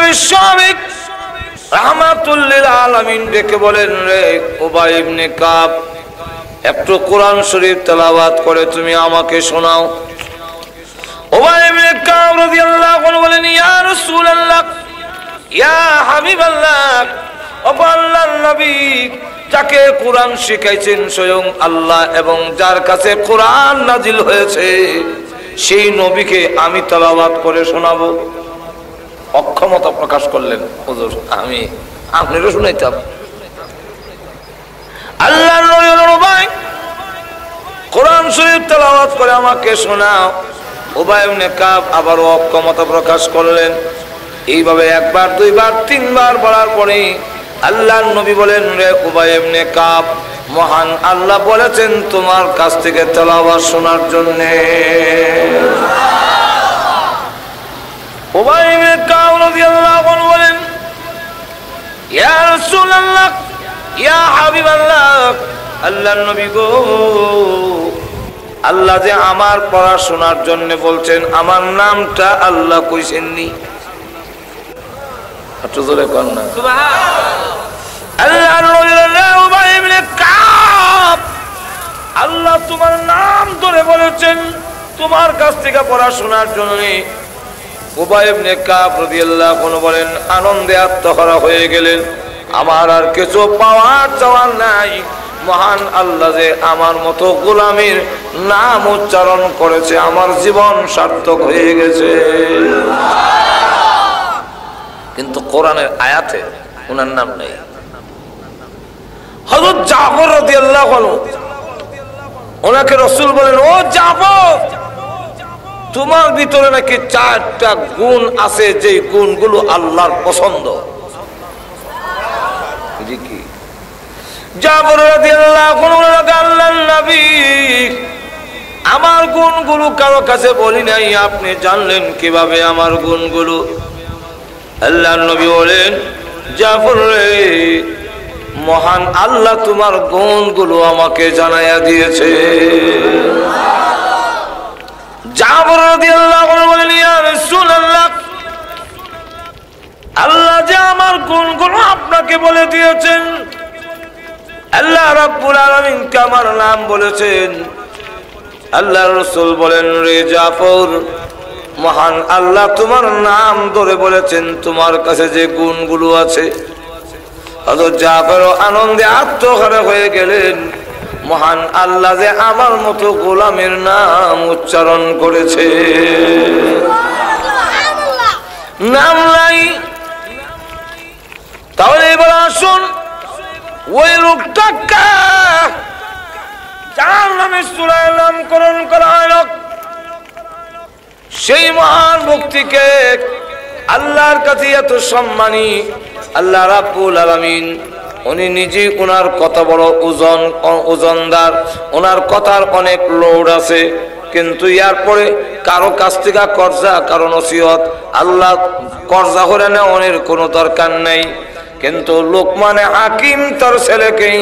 বিশ্বনবী রাহমাতুল লিল আলামিন ডেকে বলেন, রে উবাই ইবনে কাব, একটু কোরআন শরীফ তেলাওয়াত করে তুমি আমাকে শোনাও। উবাই ইবনে কাব রাদিয়াল্লাহু আনহু বলেন, ইয়া রাসূলুল্লাহ, ইয়া হাবিবাল্লাহ, ও আল্লাহর নবী, যাকে কোরআন শিখাইছেন স্বয়ং আল্লাহ এবং যার কাছে কোরআন নাজিল হয়েছে সেই নবীকে আমি তেলাওয়াত করে শোনাবো। অক্ষমতা প্রকাশ করলেন, হুজুর আমি আপনারও শুনাইতাম। আল্লাহর নবী বলেন, উবাই, কোরআন শরীফ তেলাওয়াত করে আমাকে শোনাও। উবাই ইবনে কাব আবারও অক্ষমতা প্রকাশ করলেন। এইভাবে একবার, দুইবার, তিনবার বলার পরে আল্লাহর নবী বলেন, রে উবাই ইবনে কাব, মহান আল্লাহ বলেছেন তোমার কাছ থেকে তেলাওয়াত শোনার জন্য। উবাই ইবনে কাব রাদিয়াল্লাহু আনহু বলেন, ইয়া রাসূলুল্লাহ, ইয়া হাবিবাল্লাহ, আল্লাহর নবী গো, আল্লাহ যে আমার পড়াশোনার জন্য বলছেন, আমার নামটা আল্লাহ কইছেননি। একটু জোরে কর না সুবহানাল্লাহ। আল্লাহর নবী বলেন, উবাই ইবনে কাব, আল্লাহ তোমার নাম ধরে বলেছেন তোমার কাছ থেকে পড়াশোনার জন্য। উবাই ইবনে কাব রাদিয়াল্লাহু আনহু বলেন, আনন্দে আত্মহারা হয়ে গেলেন। আমার আর কিছু পাওয়ার চাওয়ার নাই, মহান আল্লাহ যে আমার মতো গোলামের নাম উচ্চারণ করেছে, আমার জীবন সার্থক হয়ে গেছে। কিন্তু কোরআনের আয়াতে ওনার নাম নেই। হযরত জাফর রাদিয়াল্লাহু আনহু, ওনাকে রাসূল বলেন, ও জাফর, তোমার ভিতরে নাকি 4টা গুণ আছে, যে গুণগুলো আল্লাহর পছন্দ। কি? জাফর রাদিয়াল্লাহু আনহু বলেন, আল্লাহর নবী, আমার গুণগুলো কারো কাছে বলি নাই, আপনি জানলেন কিভাবে আমার গুণগুলো? আল্লাহর নবী বলেন, জাফর রে, মহান আল্লাহ তোমার গুণগুলো আমাকে জানাইয়া দিয়েছে। জাফর রাদিয়াল্লাহু আনহু বলেন, ইয়া রাসূলুল্লাহ, আল্লাহ যে আমার গুণগুলো আপনাকে বলে দিয়েছেন, আল্লাহ রাব্বুল আলামিন আমার নাম বলেছেন। আল্লাহর রাসূল বলেন, রে জাফর, মহান আল্লাহ তোমার নাম ধরে বলেছেন তোমার কাছে যে গুণগুলো আছে। হযরত জাফর আনন্দে আত্মহারা হয়ে গেলেন, মহান আল্লাহ যে আমার মতো গোলামের নাম উচ্চারণ করেছে। নাম নাই, তাহলে এবার আসুন ওই লোকটাকে যার নামে সূরায় নামকরণ করা হয়, সেই মহান ব্যক্তিকে আল্লাহর কাছে এত সম্মানী। আল্লাহ রাব্বুল আলামিন উনি নিজে, ওনার কত বড় ওজনদার, ওনার কথার অনেক লোড আছে, কিন্তু এরপরে কারো কাছ থেকে কর্জা, কারো নসিহত, আল্লাহ কর্জা করে নেওয়ার কোনো দরকার নেই। কিন্তু লোকমানে হাকিম তার ছেলেকেই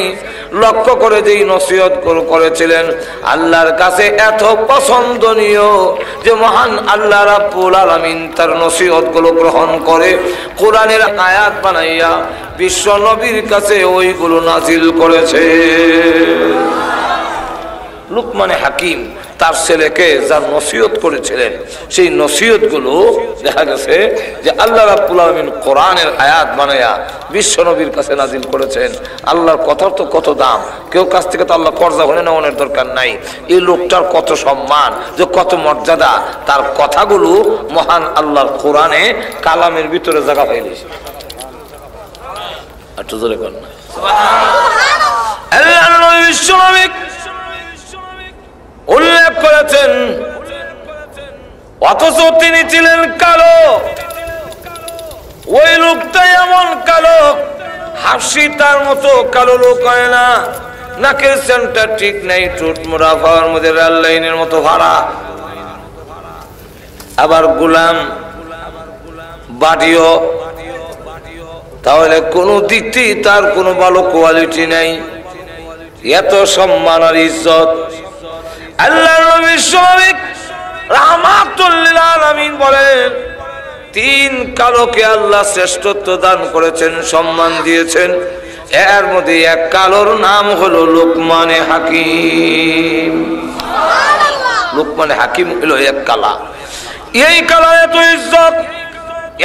লক্ষ্য করে যেই নসিহত করেছিলেন, আল্লাহর কাছে এত পছন্দনীয় যে মহান আল্লাহ রাব্বুল আলামিন তার নসিহতগুলো গ্রহণ করে কোরআনের আয়াত বানাইয়া বিশ্ব নবীর কাছে ওইগুলো নাজিল করেছে। লুকমানে হাকিম তার ছেলেকে যার নসিহত করেছিলেন, সেই নসিহতগুলো দেখা গেছে যে আল্লাহ রাব্বুল আলামিন কোরআনের আয়াত বানায়া বিশ্ব নবীর কাছে নাজিল করেছেন। আল্লাহর কথার তো কত দাম, কেউ কাছ থেকে তো আল্লাহ কর্জা হয়ে নেওয়ার দরকার নাই। এই লোকটার কত সম্মান, যে কত মর্যাদা, তার কথাগুলো মহান আল্লাহর কোরআনে কালামের ভিতরে জায়গা হয়ে গেছে। একটু জোরে কর না সুবহানাল্লাহ। উল্লেখ করেছেন, অথচ তিনি ছিলেন কালো। ওই লোকটা এমন কালো, হাসি তার মতো কালো লোক হয় না, নাকের সেন্টার ঠিক নেই, ঠোঁট মোড়া, ফাওয়ার মধ্যে রেল লাইনের মতো ভাড়া, আবার গোলাম বাড়িও, তাহলে কোন দিক থেকে তার কোনো ভালো কোয়ালিটি নাই। এত সম্মান আর ইজ্জত। আল্লাহর নবী রাহমাতুল লিল আলামিন বলেন, তিন কালোকে আল্লাহ শ্রেষ্ঠত্ব দান করেছেন, সম্মান দিয়েছেন। এর মধ্যে এক কালোর নাম হলো লোকমানে হাকিম। লোকমানে হাকিম হলো এক কালা। এই কালা এত ইজ্জত,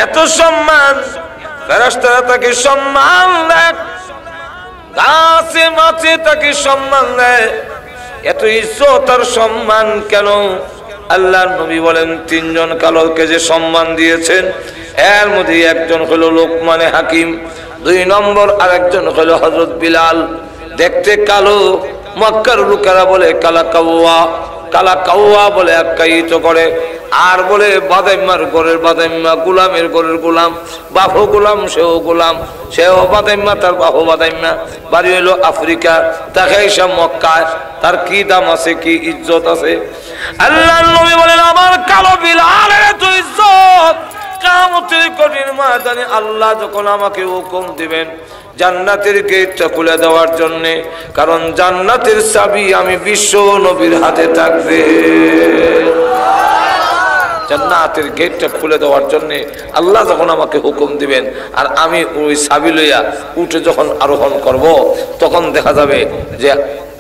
এত সম্মান, ফেরেশতারা তাকে সম্মান দেয়, গাছে মাছে তাকে সম্মান দেয়। এত ইজ্জত আর সম্মান কেন? আল্লাহর নবী বলেন তিনজন কালোকে যে সম্মান দিয়েছেন, এর মধ্যে একজন হলো লোকমানে হাকিম, 2 নম্বর আরেকজন হলো হযরত বিলাল। দেখতে কালো, মক্কার লোকেরা বলে কালা কাওয়া, কালা কাওয়া বলে আখ্যায়িত করে। আর বলে বাদাইম্মার ঘরের বাদাইম্মা, গোলামের ঘরের গোলাম, বাপও গোলাম সেও গোলাম, সেও বাদাইম্মা তার বাপও বাদাইম্মা। বাড়ি হইলো আফ্রিকা, তাকে এসব মক্কায়, তার কি দাম আছে, কি ইজ্জত আছে। আল্লাহর নবী বলেন আমার কালো বিলালের এত ইজ্জত, কিয়ামতের কঠিন ময়দানে আল্লাহ যখন আমাকে হুকুম দিবেন জান্নাতের গেটটা খুলে দেওয়ার জন্য, কারণ জান্নাতের চাবি আমি বিশ্ব নবীর হাতে থাকবে। জান্নাতের গেটটা খুলে দেওয়ার জন্য আল্লাহ যখন আমাকে হুকুম দিবেন, আর আমি ওই চাবি লইয়া উঠে যখন আরোহণ করব, তখন দেখা যাবে যে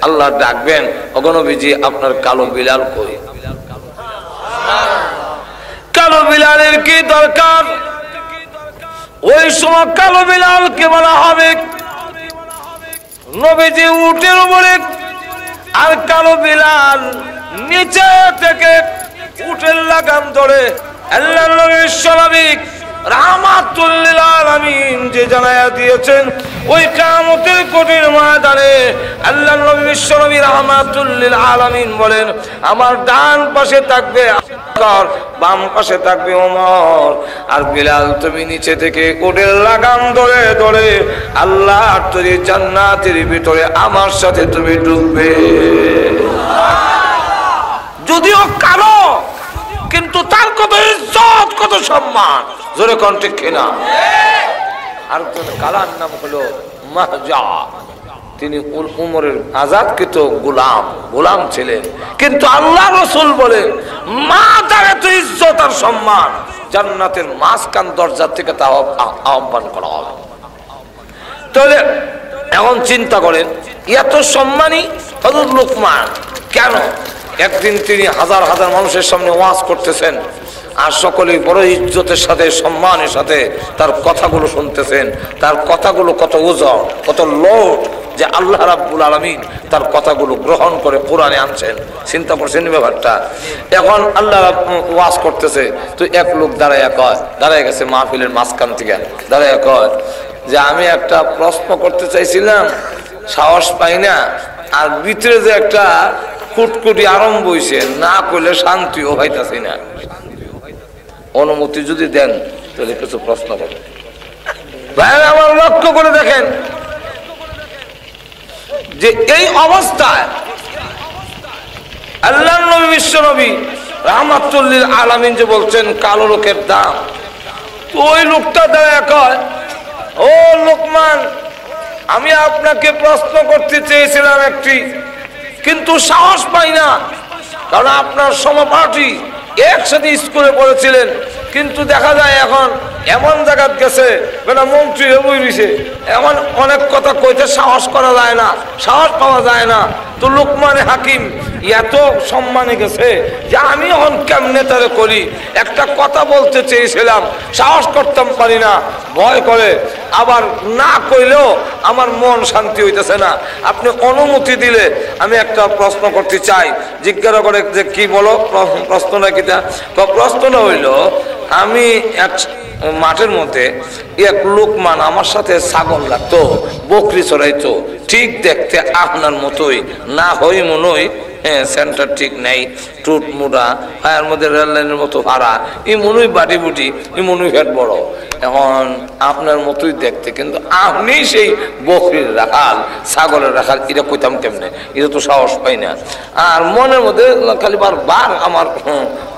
আল্লাহ ডাকবেন, ওগো নবীজি আপনার কালো বিলাল কই? কালো বিলালের কি দরকার? ওই সময় কালো বিলালকে বলা হবে নবীজি উটের উপরে, আর কালো বিলাল নিচে থেকে উটের লাগাম ধরে আল্লাহর নবীর স্বাভাবিক রাহমাতুল লিল আলামিন যে জানায়া দিয়েছেন, ওই কিয়ামতের কঠিন ময়দানে আল্লাহর নবী বিশ্বনবী রাহমাতুল লিল আলামিন বলেন আমার ডান পাশে থাকবে আবু, বাম পাশে থাকবে ওমর, আর বিলাল তুমি নিচে থেকে উটের লাগাম ধরে ধরে আল্লাহর তৈরি জান্নাতের ভিতরে আমার সাথে তুমি ঢুকবে। যদিও কালো, কিন্তু তার কত ইজ্জত, কত সম্মান, জোরে কোন ঠিক কিনা? আর কালার নাম হলো মাহজা। তিনি উমরের আজাদকৃত গোলাম ছিলেন, কিন্তু আল্লাহ রাসূল বলেন মা তার এত ইজ্জত আর সম্মান, জান্নাতের মাঝখান দরজা থেকে তা আহ্বান করা হবে। তাহলে এখন চিন্তা করেন, এত সম্মানী হযরত লোকমান কেন? একদিন তিনি হাজার হাজার মানুষের সামনে ওয়াজ করতেছেন, আর সকলেই বড় ইজ্জতের সাথে সম্মানের সাথে তার কথাগুলো শুনতেছেন। তার কথাগুলো কত ওজন, কত লোড, যে আল্লাহ রাব্বুল আলামিন তার কথাগুলো গ্রহণ করে কোরআনে আনছেন। চিন্তা করছেন ব্যাপারটা? এখন আল্লাহ ওয়াজ করতেছে, তো এক লোক দাঁড়ায় গেছে মাহফিলের মাঝখান থেকে, দাঁড়ায় কয় যে আমি একটা প্রশ্ন করতে চাইছিলাম, সাহস পাই না, আর ভিতরে যে একটা কুটকুটি আরম্ভ হয়েছে, না করলে শান্তিও হইতাছি না, অনুমতি যদি দেন তাহলে কিছু প্রশ্ন করেন। ভাইরা আমার লক্ষ্য করে দেখেন যে এই অবস্থায় আল্লাহর নবী বিশ্বনবী রাহমাতুল লিল আলামিন যে বলছেন কালো লোকের দাম, তো ওই লোকটা দাঁড়ায় কয় ও লোকমান, আমি আপনাকে প্রশ্ন করতে চেয়েছিলাম একটি, কিন্তু সাহস পাই না, কারণ আপনার সমপাঠী একসাথে স্কুলে পড়েছিলেন, কিন্তু দেখা যায় এখন এমন জায়গা গেছে বেটা মন্ত্রী হয়ে রয়েছে, এমন অনেক কথা কইতে সাহস করা যায় না, সাহস পাওয়া যায় না। তো লোকমানে হাকিম এত সম্মানে গেছে যে আমি এখন কেমনে তারে করি, একটা কথা বলতে চেয়েছিলাম, সাহস করতাম পারি না, ভয় করে, আবার না কইলেও আমার মন শান্তি হইতেছে না। আপনি অনুমতি দিলে আমি একটা প্রশ্ন করতে চাই। জিজ্ঞাসা করে যে কি বলো, প্রশ্নটা কিটা? প্রশ্নটা হইল, আমি এক মাঠের মধ্যে এক লোকমান আমার সাথে ছাগল লাগতো, বকরি চড়াইতো, ঠিক দেখতে আপনার মতোই, না হই মনই সেন্টার ঠিক নেই, টুট মুড়া, এর মধ্যে রেল লাইনের মতো ভাড়া, এই মনুই বাটি বুটি, এই মনুই ফ্যাট বড়, এখন আপনার মতোই দেখতে, কিন্তু আপনি সেই বকরির রাখাল, ছাগলের রাখাল, এটা কইতাম কেমনে? এটা তো সাহস পাই না। আর মনের মধ্যে খালি বার আমার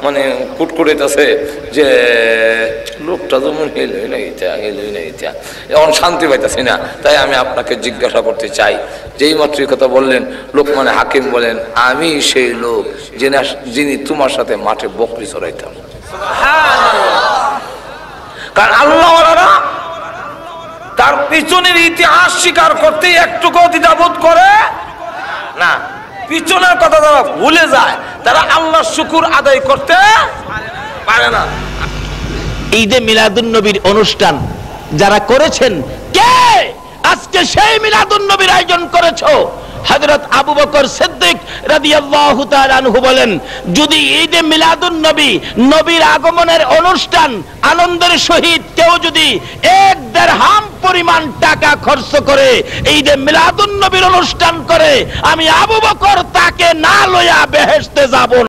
মানে কুটকুটাইতেছে যে লোকটা যেমন হেলই না ইচ্ছা, এখন শান্তি পাইতেছি না। তাই আমি আপনাকে জিজ্ঞাসা করতে চাই, যেই মাত্র কথা বললেন লোকমানে হাকিম বলেন আমি সেই লোক যিনি তোমার সাথে মাঠে বকরি চড়াইতাম। কারণ আল্লাহওয়ালারা তার পিছনের ইতিহাস স্বীকার করতে একটুকু দ্বিধাবোধ করে না, পিছনের কথা তারা ভুলে যায়, তারা আল্লাহর শুকর আদায় করতে পারে না। ঈদে মিলাদুন নবীর অনুষ্ঠান যারা করেছেন, কে আজকে সেই মিলাদুন নবীর আয়োজন করেছো? হযরত আবু বকর সিদ্দিক রাদিয়াল্লাহু তাআলা আনহু বলেন, যদি ঈদে মিলাদুন নবী, নবীর আগমনের অনুষ্ঠান আনন্দের সহিত কেউ যদি 1 দিরহাম পরিমাণ টাকা খরচ করে ঈদে মিলাদুন নবীর অনুষ্ঠান করে, আমি আবু বকর তাকে না লইয়া বেহেশতে যাব।